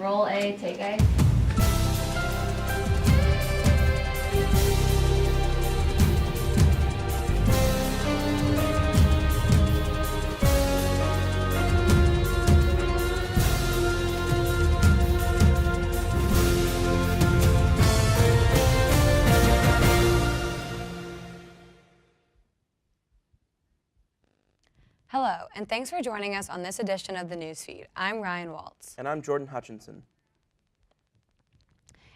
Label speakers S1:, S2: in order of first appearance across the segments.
S1: Roll A, take A.
S2: Hello, and thanks for joining us on this edition of the Newsfeed. I'm Ryan Waltz.
S3: And I'm Jordan Hutchinson.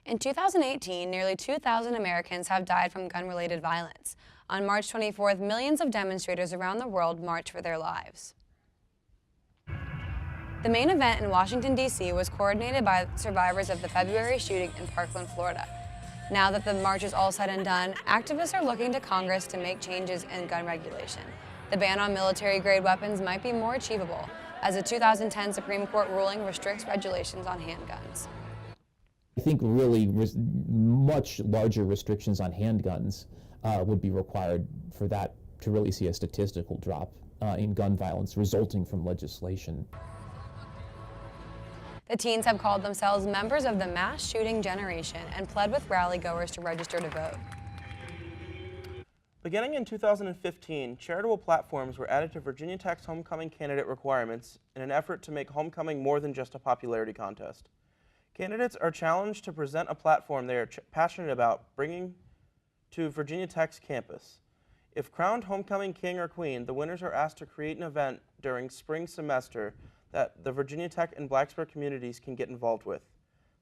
S2: In 2018, nearly 2,000 Americans have died from gun-related violence. On March 24th, millions of demonstrators around the world marched for their lives. The main event in Washington, D.C. was coordinated by survivors of the February shooting in Parkland, Florida. Now that the march is all said and done, activists are looking to Congress to make changes in gun regulation. The ban on military-grade weapons might be more achievable, as a 2010 Supreme Court ruling restricts regulations on handguns.
S4: I think really much larger restrictions on handguns would be required for that to really see a statistical drop in gun violence resulting from legislation.
S2: The teens have called themselves members of the mass shooting generation and pled with rally-goers to register to vote.
S3: Beginning in 2015, charitable platforms were added to Virginia Tech's homecoming candidate requirements in an effort to make homecoming more than just a popularity contest. Candidates are challenged to present a platform they are passionate about bringing to Virginia Tech's campus. If crowned homecoming king or queen, the winners are asked to create an event during spring semester that the Virginia Tech and Blacksburg communities can get involved with.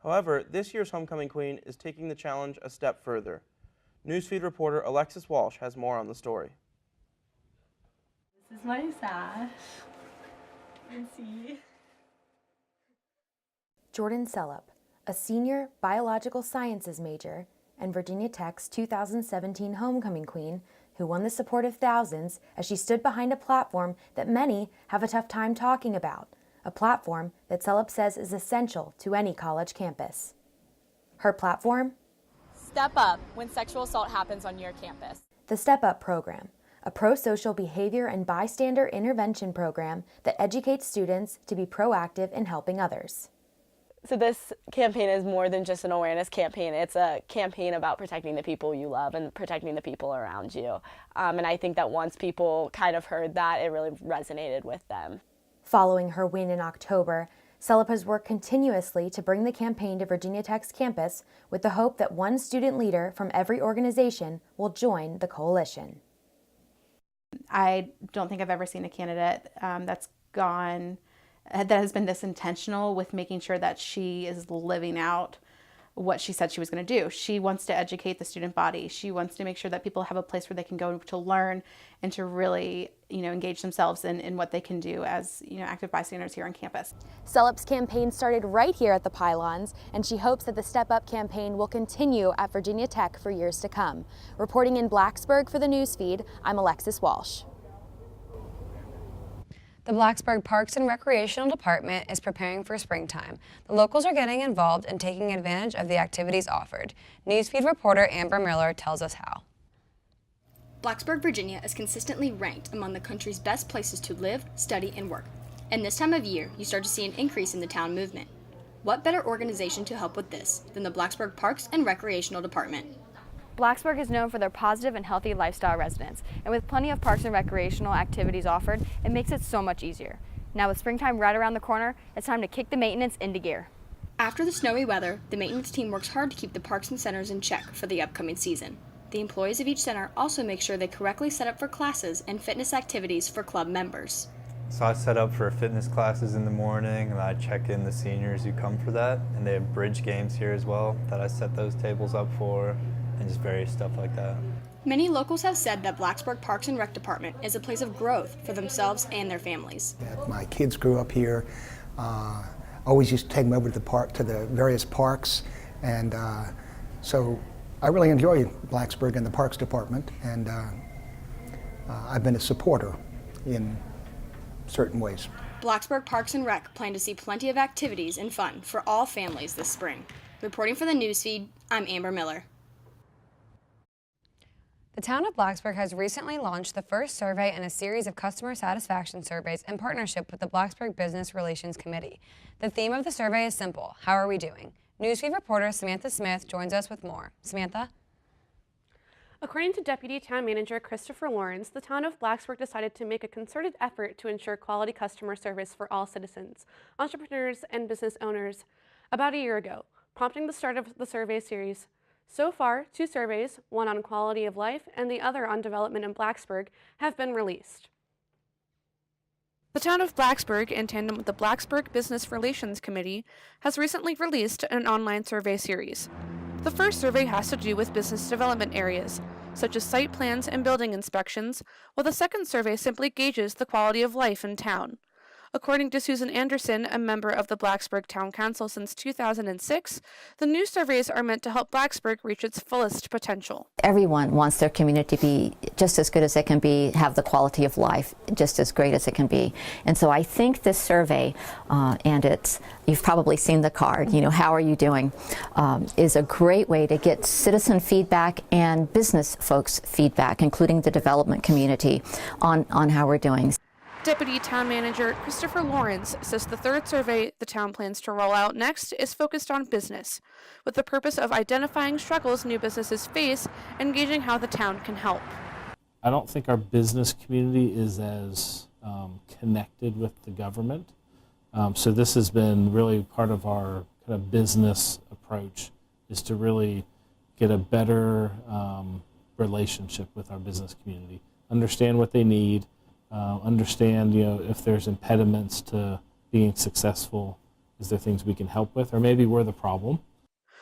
S3: However, this year's homecoming queen is taking the challenge a step further. Newsfeed reporter Alexis Walsh has more on the story.
S1: This is my sash. You can see.
S5: Jordan Sellup, a senior biological sciences major and Virginia Tech's 2017 homecoming queen, who won the support of thousands as she stood behind a platform that many have a tough time talking about, a platform that Sellup says is essential to any college campus. Her platform?
S6: Step up when sexual assault happens on your campus.
S5: The Step Up program, a pro-social behavior and bystander intervention program that educates students to be proactive in helping others.
S6: So this campaign is more than just an awareness campaign. It's a campaign about protecting the people you love and protecting the people around you. And I think that once people kind of heard that, it really resonated with them.
S5: Following her win in October, Sellup has worked continuously to bring the campaign to Virginia Tech's campus with the hope that one student leader from every organization will join the coalition.
S7: I don't think I've ever seen a candidate that has been this intentional with making sure that she is living out what she said she was going to do. She wants to educate the student body. She wants to make sure that people have a place where they can go to learn and to really, engage themselves in what they can do as, active bystanders here on campus.
S5: Sellup's campaign started right here at the Pylons, and she hopes that the Step Up campaign will continue at Virginia Tech for years to come. Reporting in Blacksburg for the Newsfeed, I'm Alexis Walsh.
S2: The Blacksburg Parks and Recreational Department is preparing for springtime. The locals are getting involved and taking advantage of the activities offered. Newsfeed reporter Amber Miller tells us how.
S8: Blacksburg, Virginia is consistently ranked among the country's best places to live, study, and work. And this time of year, you start to see an increase in the town movement. What better organization to help with this than the Blacksburg Parks and Recreational Department?
S9: Blacksburg is known for their positive and healthy lifestyle residents, and with plenty of parks and recreational activities offered, it makes it so much easier. Now with springtime right around the corner, it's time to kick the maintenance into gear.
S8: After the snowy weather, the maintenance team works hard to keep the parks and centers in check for the upcoming season. The employees of each center also make sure they correctly set up for classes and fitness activities for club members.
S10: So I set up for fitness classes in the morning, and I check in the seniors who come for that, and they have bridge games here as well that I set those tables up for, and just various stuff like that.
S8: Many locals have said that Blacksburg Parks and Rec Department is a place of growth for themselves and their families.
S11: My kids grew up here. Always used to take them over to the various parks, and so I really enjoy Blacksburg and the Parks Department, and I've been a supporter in certain ways.
S8: Blacksburg Parks and Rec plan to see plenty of activities and fun for all families this spring. Reporting for the Newsfeed, I'm Amber Miller.
S2: The town of Blacksburg has recently launched the first survey in a series of customer satisfaction surveys in partnership with the Blacksburg Business Relations Committee. The theme of the survey is simple: how are we doing? Newsfeed reporter Samantha Smith joins us with more. Samantha?
S12: According to Deputy Town Manager Christopher Lawrence, the town of Blacksburg decided to make a concerted effort to ensure quality customer service for all citizens, entrepreneurs, and business owners about a year ago, prompting the start of the survey series. So far, 2 surveys, one on quality of life and the other on development in Blacksburg, have been released. The town of Blacksburg, in tandem with the Blacksburg Business Relations Committee, has recently released an online survey series. The first survey has to do with business development areas, such as site plans and building inspections, while the second survey simply gauges the quality of life in town. According to Susan Anderson, a member of the Blacksburg Town Council since 2006, the new surveys are meant to help Blacksburg reach its fullest potential.
S13: Everyone wants their community to be just as good as it can be, have the quality of life just as great as it can be. And so I think this survey, you've probably seen the card, how are you doing, is a great way to get citizen feedback and business folks' feedback, including the development community, on how we're doing.
S12: Deputy Town Manager Christopher Lawrence says the third survey the town plans to roll out next is focused on business, with the purpose of identifying struggles new businesses face and gauging how the town can help.
S14: I don't think our business community is as connected with the government. So this has been really part of our kind of business approach, is to really get a better relationship with our business community, understand what they need, understand, if there's impediments to being successful, is there things we can help with, or maybe we're the problem.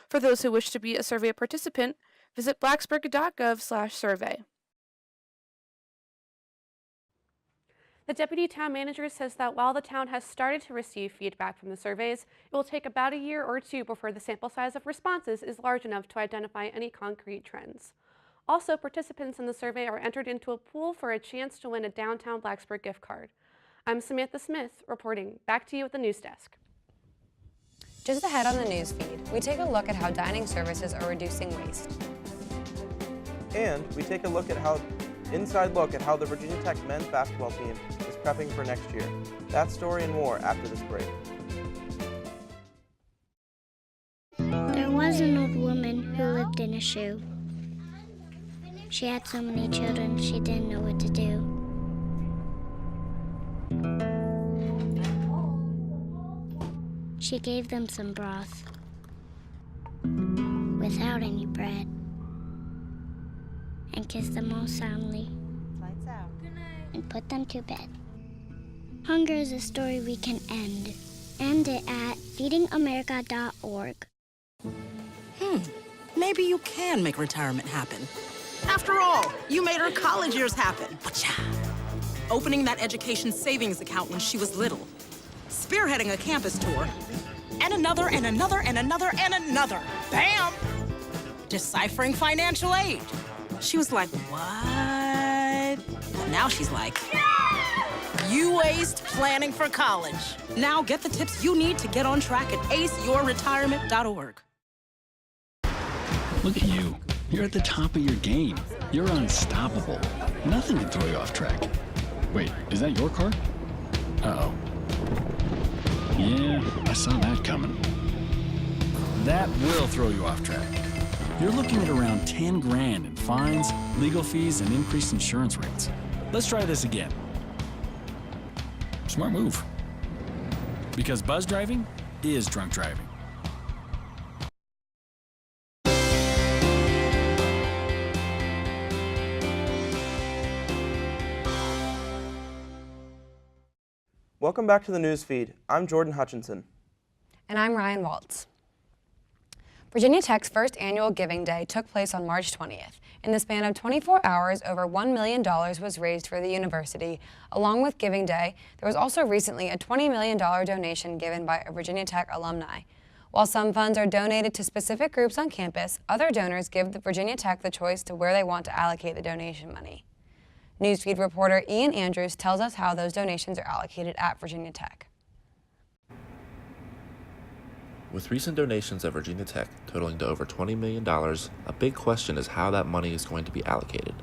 S12: For those who wish to be a survey participant, visit blacksburg.gov/survey. The Deputy Town Manager says that while the town has started to receive feedback from the surveys, it will take about a year or 2 before the sample size of responses is large enough to identify any concrete trends. Also, participants in the survey are entered into a pool for a chance to win a downtown Blacksburg gift card. I'm Samantha Smith reporting. Back to you at the news desk.
S2: Just ahead on the news feed, we take a look at how dining services are reducing waste.
S3: And we take a look at how the Virginia Tech men's basketball team is prepping for next year. That story and more after this break.
S15: There was an old woman who lived in a shoe. She had so many children, she didn't know what to do. She gave them some broth without any bread and kissed them all soundly.
S16: Lights out. Good night.
S15: And put them to bed. Hunger is a story we can end. End it at feedingamerica.org.
S17: Maybe you can make retirement happen. After all, you made her college years happen. Opening that education savings account when she was little. Spearheading a campus tour. And another, and another, and another, and another. Bam! Deciphering financial aid. She was like, what? Well, now she's like, you aced planning for college. Now get the tips you need to get on track at aceyourretirement.org.
S18: Look at you. You're at the top of your game. You're unstoppable. Nothing can throw you off track. Wait, is that your car? Uh-oh. Yeah, I saw that coming. That will throw you off track. You're looking at around 10 grand in fines, legal fees, and increased insurance rates. Let's try this again. Smart move. Because buzz driving is drunk driving.
S3: Welcome back to the news feed. I'm Jordan Hutchinson.
S2: And I'm Ryan Waltz. Virginia Tech's first annual Giving Day took place on March 20th. In the span of 24 hours, over $1 million was raised for the university. Along with Giving Day, there was also recently a $20 million donation given by a Virginia Tech alumni. While some funds are donated to specific groups on campus, other donors give the Virginia Tech the choice to where they want to allocate the donation money. Newsfeed reporter Ian Andrews tells us how those donations are allocated at Virginia Tech.
S19: With recent donations at Virginia Tech totaling to over $20 million, a big question is how that money is going to be allocated.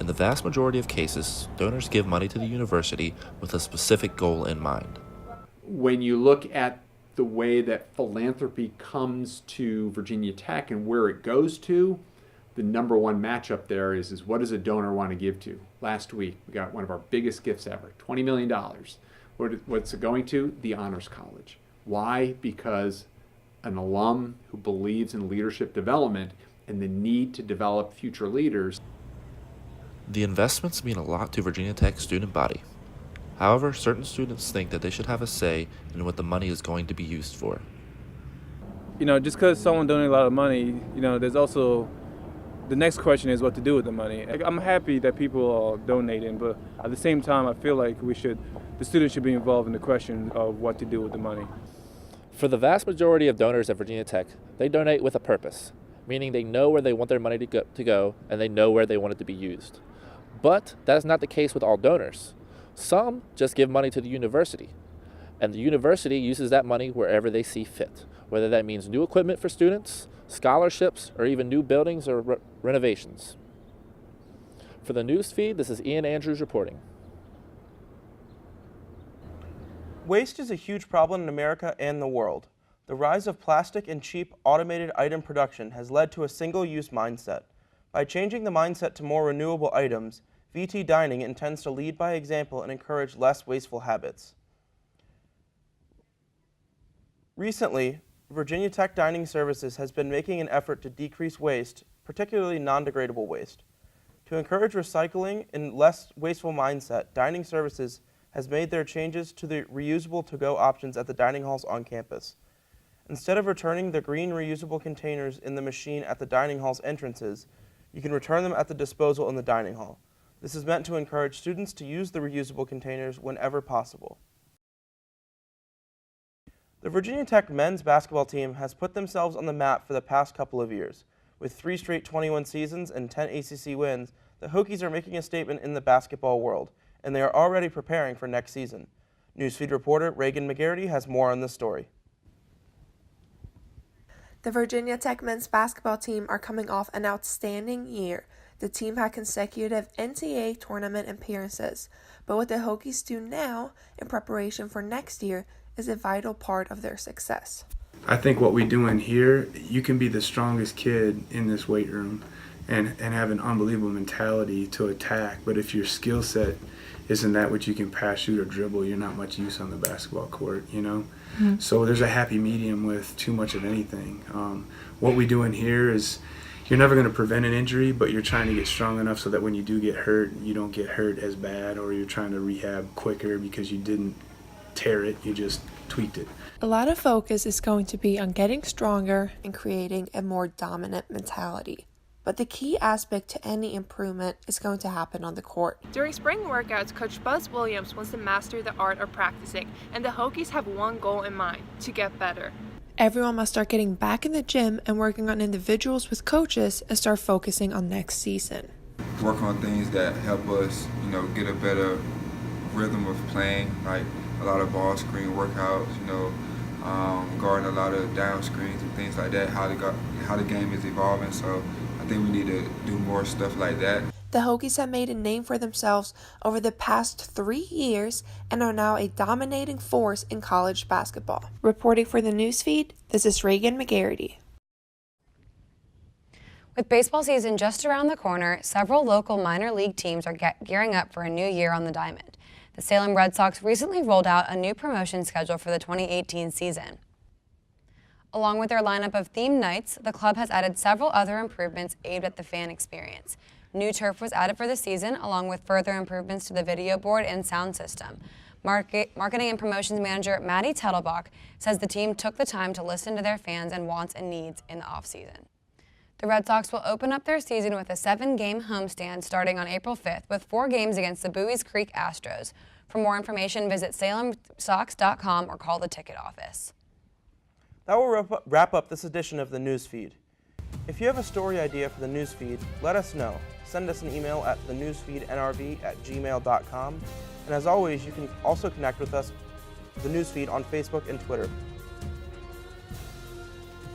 S19: In the vast majority of cases, donors give money to the university with a specific goal in mind.
S20: When you look at the way that philanthropy comes to Virginia Tech and where it goes to, the number one matchup there is what does a donor want to give to? Last week, we got one of our biggest gifts ever, $20 million. What's it going to? The Honors College. Why? Because an alum who believes in leadership development and the need to develop future leaders.
S19: The investments mean a lot to Virginia Tech's student body. However, certain students think that they should have a say in what the money is going to be used for.
S21: You know, just because someone donates a lot of money, you know, there's also, the next question is what to do with the money. I'm happy that people are donating, but at the same time, I feel like the students should be involved in the question of what to do with the money.
S22: For the vast majority of donors at Virginia Tech, they donate with a purpose, meaning they know where they want their money to go and they know where they want it to be used. But that is not the case with all donors. Some just give money to the university, and the university uses that money wherever they see fit, whether that means new equipment for students, scholarships, or even new buildings or renovations. For the news feed, this is Ian Andrews reporting.
S3: Waste is a huge problem in America and the world. The rise of plastic and cheap automated item production has led to a single-use mindset. By changing the mindset to more renewable items, VT Dining intends to lead by example and encourage less wasteful habits. Recently, Virginia Tech Dining Services has been making an effort to decrease waste, particularly non-degradable waste. To encourage recycling and less wasteful mindset, Dining Services has made their changes to the reusable to-go options at the dining halls on campus. Instead of returning the green reusable containers in the machine at the dining hall's entrances, you can return them at the disposal in the dining hall. This is meant to encourage students to use the reusable containers whenever possible. The Virginia Tech men's basketball team has put themselves on the map for the past couple of years. With 3 straight 21 seasons and 10 ACC wins, the Hokies are making a statement in the basketball world, and they are already preparing for next season. Newsfeed reporter Reagan McGarity has more on this story.
S23: The Virginia Tech men's basketball team are coming off an outstanding year. The team had consecutive NCAA tournament appearances, but what the Hokies do now in preparation for next year is a vital part of their success.
S24: I think what we do in here, you can be the strongest kid in this weight room and have an unbelievable mentality to attack, but if your skill set isn't that what you can pass, shoot, or dribble, you're not much use on the basketball court, you know? Mm-hmm. So there's a happy medium with too much of anything. What we do in here is you're never going to prevent an injury, but you're trying to get strong enough so that when you do get hurt, you don't get hurt as bad, or you're trying to rehab quicker because you didn't tear it, you just tweaked it.
S23: A lot of focus is going to be on getting stronger and creating a more dominant mentality. But the key aspect to any improvement is going to happen on the court.
S25: During spring workouts, Coach Buzz Williams wants to master the art of practicing, and the Hokies have one goal in mind: to get better.
S23: Everyone must start getting back in the gym and working on individuals with coaches and start focusing on next season.
S26: Work on things that help us, get a better rhythm of playing, like a lot of ball screen workouts, guarding a lot of down screens and things like that, how the game is evolving. So I think we need to do more stuff like that.
S23: The Hokies have made a name for themselves over the past 3 years and are now a dominating force in college basketball. Reporting for the Newsfeed, this is Reagan McGarity.
S2: With baseball season just around the corner, several local minor league teams are gearing up for a new year on the diamond. The Salem Red Sox recently rolled out a new promotion schedule for the 2018 season. Along with their lineup of themed nights, the club has added several other improvements aimed at the fan experience. New turf was added for the season, along with further improvements to the video board and sound system. Marketing and promotions manager Maddie Tettelbach says the team took the time to listen to their fans and wants and needs in the offseason. The Red Sox will open up their season with a 7-game homestand starting on April 5th with 4 games against the Buies Creek Astros. For more information, visit salemsox.com or call the ticket office.
S3: That will wrap up this edition of the Newsfeed. If you have a story idea for the Newsfeed, let us know. Send us an email at thenewsfeednrv@gmail.com. And as always, you can also connect with us the newsfeed on Facebook and Twitter.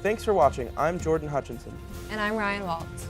S3: Thanks for watching. I'm Jordan Hutchinson.
S2: And I'm Ryan Waltz.